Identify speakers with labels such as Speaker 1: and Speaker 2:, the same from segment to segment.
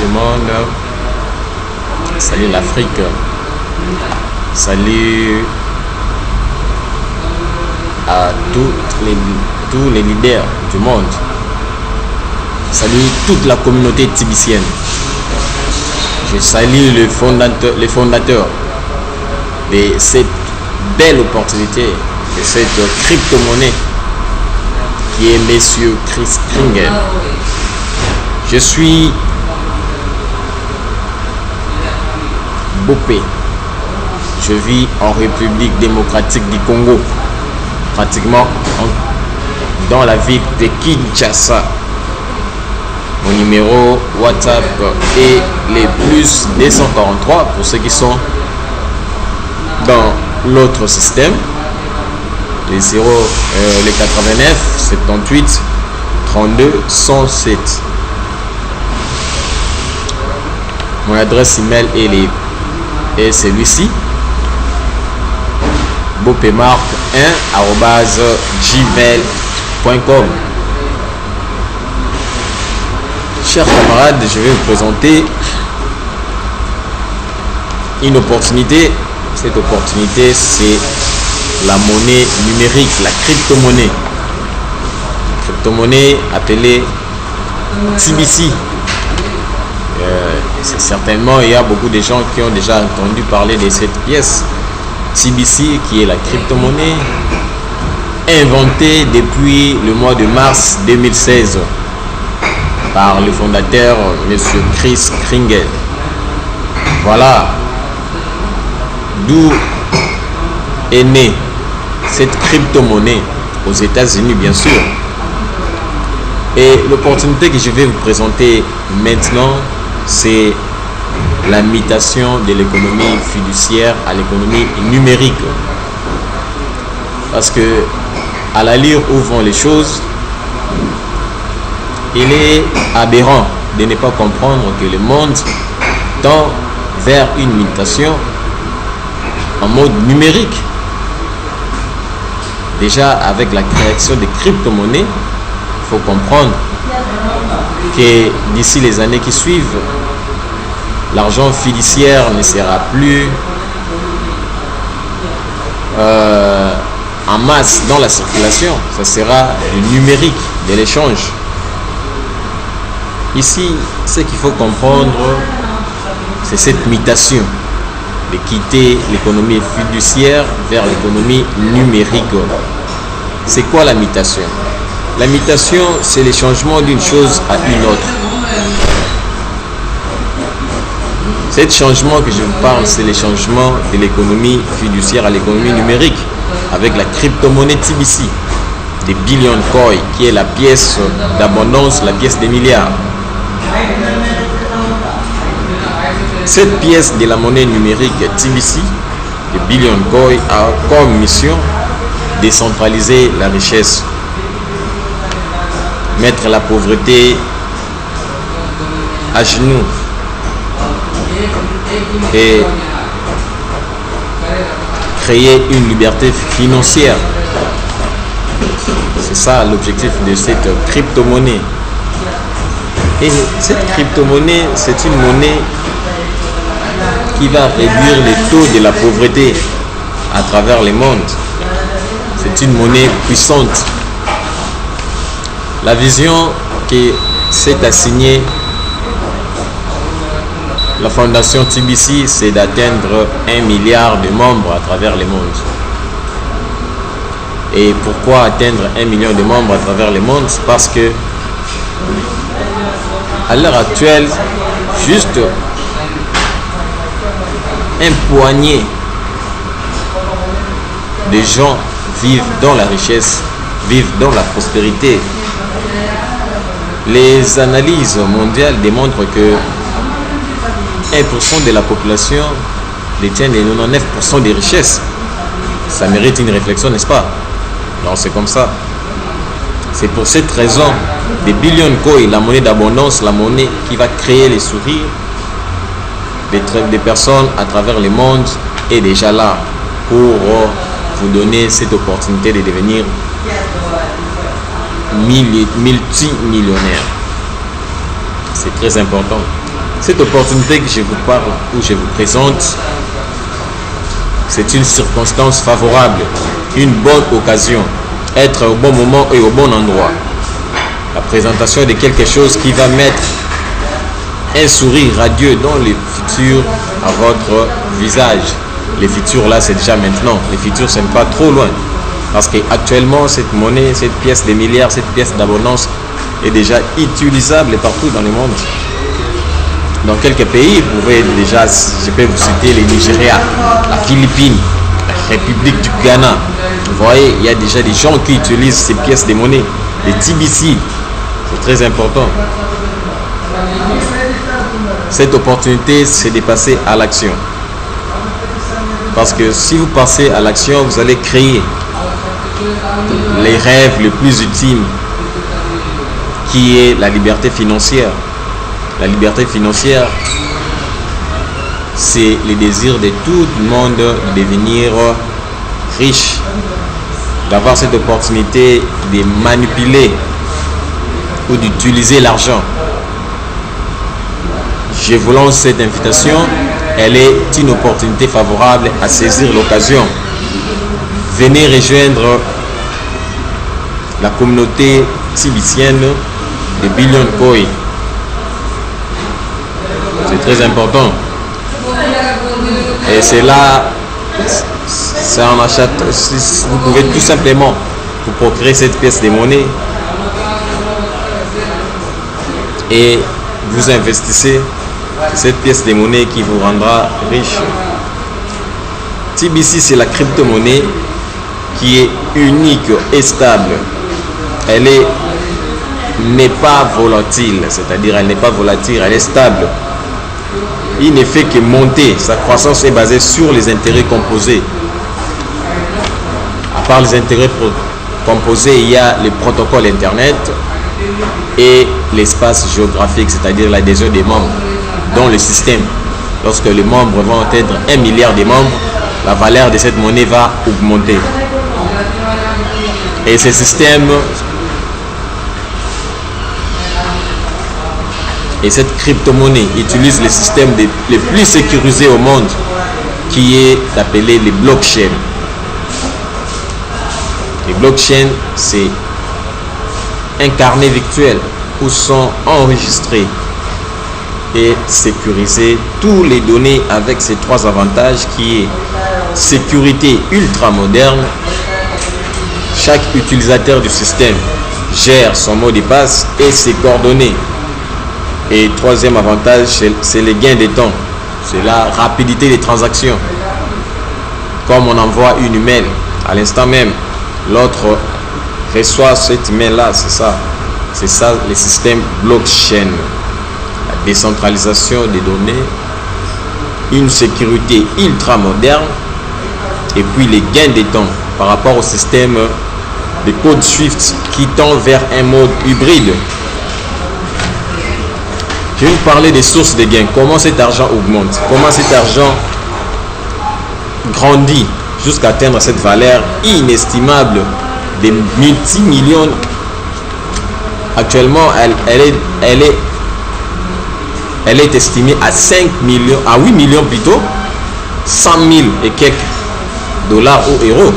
Speaker 1: le monde. Salut l'Afrique. Salut à tous les leaders du monde. Salut toute la communauté tibicienne. Je salue les fondateurs de cette belle opportunité, de cette crypto-monnaie qui est Monsieur Chris Kringle. Je suis Bopé. Je vis en République démocratique du Congo, pratiquement dans la ville de Kinshasa. Mon numéro WhatsApp est les plus 243 pour ceux qui sont dans l'autre système. Les 89 78 32 107. Mon adresse email est celui-ci: bopémarc1@gmail.com. Chers camarades, je vais vous présenter une opportunité. Cette opportunité, c'est la monnaie numérique, la crypto-monnaie. Crypto-monnaie appelée TBC. Certainement, il y a beaucoup de gens qui ont déjà entendu parler de cette pièce. TBC, qui est la crypto-monnaie inventée depuis le mois de mars 2016 par le fondateur, M. Chris Kringle. Voilà d'où est née cette crypto-monnaie, aux États-Unis bien sûr. Et l'opportunité que je vais vous présenter maintenant, c'est la mutation de l'économie fiduciaire à l'économie numérique. Parce que à l'allure où vont les choses, il est aberrant de ne pas comprendre que le monde tend vers une mutation en mode numérique. Déjà, avec la création des crypto-monnaies, il faut comprendre que d'ici les années qui suivent, l'argent fiduciaire ne sera plus en masse dans la circulation. Ça sera du numérique, de l'échange. Ici, ce qu'il faut comprendre, c'est cette mutation de quitter l'économie fiduciaire vers l'économie numérique. C'est quoi la mutation? La mutation, c'est le changement d'une chose à une autre. Ce changement que je vous parle, c'est le changement de l'économie fiduciaire à l'économie numérique avec la crypto-monnaie TBC, des billion coins, qui est la pièce d'abondance, la pièce des milliards. Cette pièce de la monnaie numérique TBC, de billion coins, a comme mission de décentraliser la richesse, mettre la pauvreté à genoux et créer une liberté financière. C'est ça l'objectif de cette crypto-monnaie. Et cette crypto-monnaie, c'est une monnaie qui va réduire les taux de la pauvreté à travers le monde. C'est une monnaie puissante. La vision qui s'est assignée la fondation TBC, c'est d'atteindre 1 milliard de membres à travers le monde. Et pourquoi atteindre 1 million de membres à travers le monde? Parce que à l'heure actuelle, juste un poignet de gens vivent dans la richesse, vivent dans la prospérité. Les analyses mondiales démontrent que 1% de la population détient les 99% des richesses. Ça mérite une réflexion, n'est-ce pas? Non, c'est comme ça. C'est pour cette raison, des billion coins, la monnaie d'abondance, la monnaie qui va créer les sourires des personnes à travers le monde, est déjà là pour vous donner cette opportunité de devenir multimillionnaire. C'est très important. Cette opportunité que je vous parle ou je vous présente, c'est une circonstance favorable, une bonne occasion, être au bon moment et au bon endroit. La présentation de quelque chose qui va mettre un sourire radieux dans le futur à votre visage. Les futurs là, c'est déjà maintenant. Les futurs, ce n'est pas trop loin. Parce qu'actuellement, cette monnaie, cette pièce des milliards, cette pièce d'abondance est déjà utilisable partout dans le monde. Dans quelques pays, vous pouvez déjà, je peux vous citer les Nigeria, la Philippines, la République du Ghana. Vous voyez, il y a déjà des gens qui utilisent ces pièces de monnaie, les TBC. C'est très important. Cette opportunité, c'est de passer à l'action. Parce que si vous passez à l'action, vous allez créer les rêves les plus ultimes, qui est la liberté financière. La liberté financière, c'est le désir de tout le monde de devenir riche, d'avoir cette opportunité de manipuler ou d'utiliser l'argent. Je vous lance cette invitation. Elle est une opportunité favorable à saisir l'occasion. Venez rejoindre la communauté tibétienne de Billion Coin. C'est très important. Et c'est là, c'est en achat. Vous pouvez tout simplement vous procurer cette pièce de monnaie et vous investissez cette pièce de monnaie qui vous rendra riche. TBC, c'est la crypto-monnaie qui est unique et stable. Elle n'est pas volatile, c'est-à-dire elle n'est pas volatile, elle est stable. Il ne fait que monter. Sa croissance est basée sur les intérêts composés. À part les intérêts composés, il y a le protocole Internet et l'espace géographique, c'est-à-dire l'adhésion des membres dans le système. Lorsque les membres vont atteindre 1 milliard de membres, la valeur de cette monnaie va augmenter. Et ce système et cette crypto-monnaie utilise le système le plus sécurisé au monde, qui est appelé les blockchains. Les blockchains, c'est un carnet virtuel où sont enregistrés et sécuriser tous les données avec ces trois avantages qui est sécurité ultra moderne. Chaque utilisateur du système gère son mot de passe et ses coordonnées. Et troisième avantage, c'est le gain de temps. C'est la rapidité des transactions. Comme on envoie une email à l'instant même, l'autre reçoit cette email là, c'est ça. C'est ça le système blockchain. La décentralisation des données, une sécurité ultra moderne et puis les gains de temps par rapport au système de code Swift qui tend vers un mode hybride. Je vais vous parler des sources de gains, comment cet argent augmente, comment cet argent grandit jusqu'à atteindre cette valeur inestimable des multimillions. Actuellement, elle est estimée à 5 millions, à 8 millions plutôt, 100 000 et quelques dollars ou euros.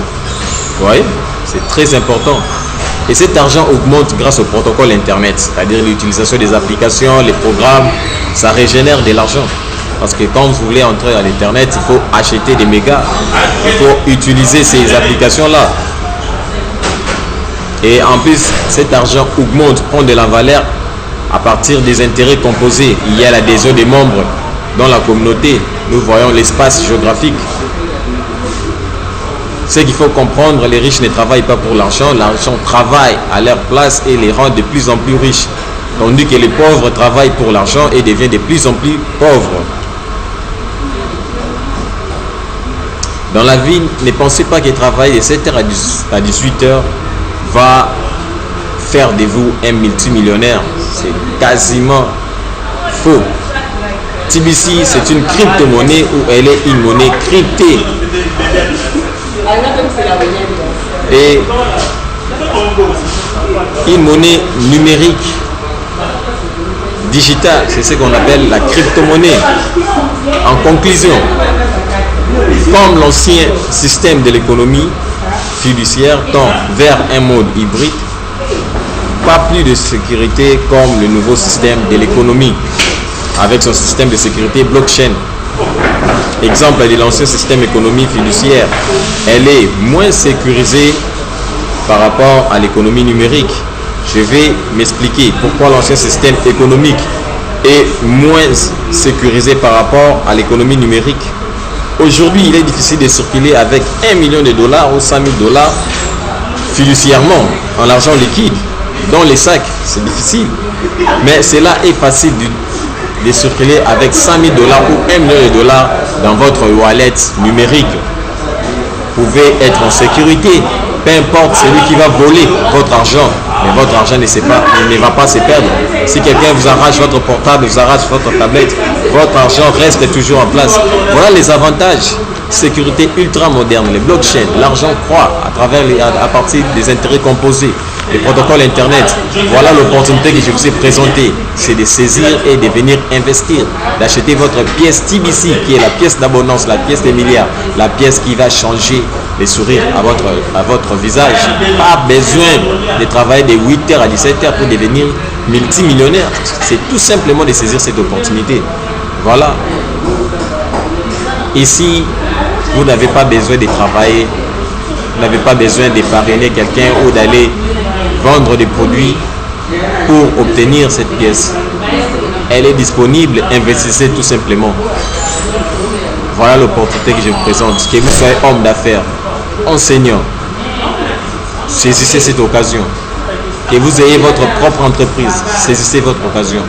Speaker 1: Vous voyez, c'est très important. Et cet argent augmente grâce au protocole Internet, c'est-à-dire l'utilisation des applications, les programmes, ça régénère de l'argent. Parce que quand vous voulez entrer à l'Internet, il faut acheter des mégas, il faut utiliser ces applications-là. Et en plus, cet argent augmente, prend de la valeur à partir des intérêts composés. Il y a l'adhésion des membres dans la communauté. Nous voyons l'espace géographique. Ce qu'il faut comprendre, les riches ne travaillent pas pour l'argent. L'argent travaille à leur place et les rend de plus en plus riches. Tandis que les pauvres travaillent pour l'argent et deviennent de plus en plus pauvres. Dans la vie, ne pensez pas que travailler de 7h à 18h va faire de vous un multimillionnaire. C'est quasiment faux. TBC, c'est une crypto-monnaie où elle est une monnaie cryptée. Et une monnaie numérique digitale, c'est ce qu'on appelle la crypto-monnaie. En conclusion, comme l'ancien système de l'économie fiduciaire tend vers un mode hybride, pas plus de sécurité comme le nouveau système de l'économie avec son système de sécurité blockchain. Exemple de l'ancien système économie fiduciaire, elle est moins sécurisée par rapport à l'économie numérique. Je vais m'expliquer pourquoi l'ancien système économique est moins sécurisé par rapport à l'économie numérique. Aujourd'hui, il est difficile de circuler avec $1 million ou 100 000 $ fiduciairement en argent liquide dans les sacs. C'est difficile. Mais cela est facile de circuler avec 100 000 $ ou $1 million dans votre wallet numérique. Vous pouvez être en sécurité. Peu importe celui qui va voler votre argent, mais votre argent ne va pas se perdre. Si quelqu'un vous arrache votre portable, vous arrache votre tablette, votre argent reste toujours en place. Voilà les avantages. Sécurité ultra moderne, les blockchains, l'argent croît à partir des intérêts composés, les protocoles internet. Voilà l'opportunité que je vous ai présentée, c'est de saisir et de venir investir, d'acheter votre pièce TBC qui est la pièce d'abondance, la pièce des milliards, la pièce qui va changer les sourires à votre visage. Pas besoin de travailler de 8h à 17h pour devenir multimillionnaire. C'est tout simplement de saisir cette opportunité. Voilà. Ici, vous n'avez pas besoin de travailler, vous n'avez pas besoin de parrainer quelqu'un ou d'aller vendre des produits pour obtenir cette pièce. Elle est disponible, investissez tout simplement. Voilà l'opportunité que je vous présente. Que vous soyez homme d'affaires, enseignant, saisissez cette occasion. Que vous ayez votre propre entreprise, saisissez votre occasion.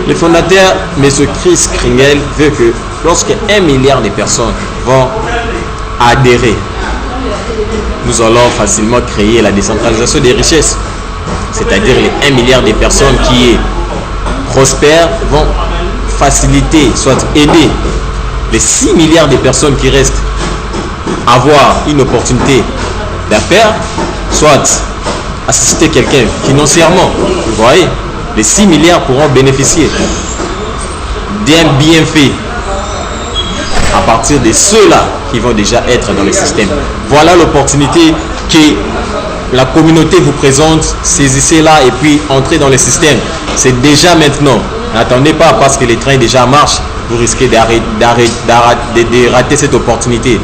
Speaker 1: Le fondateur, M. Chris Kringle, veut que lorsque 1 milliard de personnes vont adhérer, nous allons facilement créer la décentralisation des richesses. C'est-à-dire les 1 milliard de personnes qui prospèrent vont faciliter, soit aider les 6 milliards de personnes qui restent à avoir une opportunité d'affaires, soit assister quelqu'un financièrement. Vous voyez, les 6 milliards pourront bénéficier d'un bienfait à partir de ceux-là qui vont déjà être dans le système. Voilà l'opportunité que la communauté vous présente. Saisissez-la et puis entrez dans le système. C'est déjà maintenant. N'attendez pas parce que les trains déjà marchent. Vous risquez de rater cette opportunité.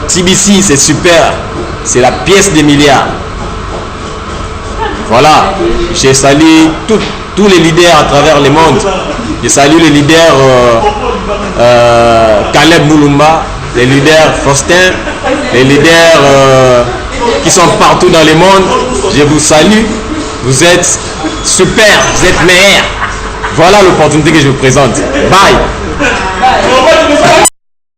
Speaker 1: TBC, c'est super. C'est la pièce des milliards. Voilà. Je salue tous les leaders à travers le monde. Je salue les leaders Caleb Moulumba, les leaders Faustin, les leaders qui sont partout dans le monde. Je vous salue. Vous êtes super, vous êtes meilleurs. Voilà l'opportunité que je vous présente. Bye.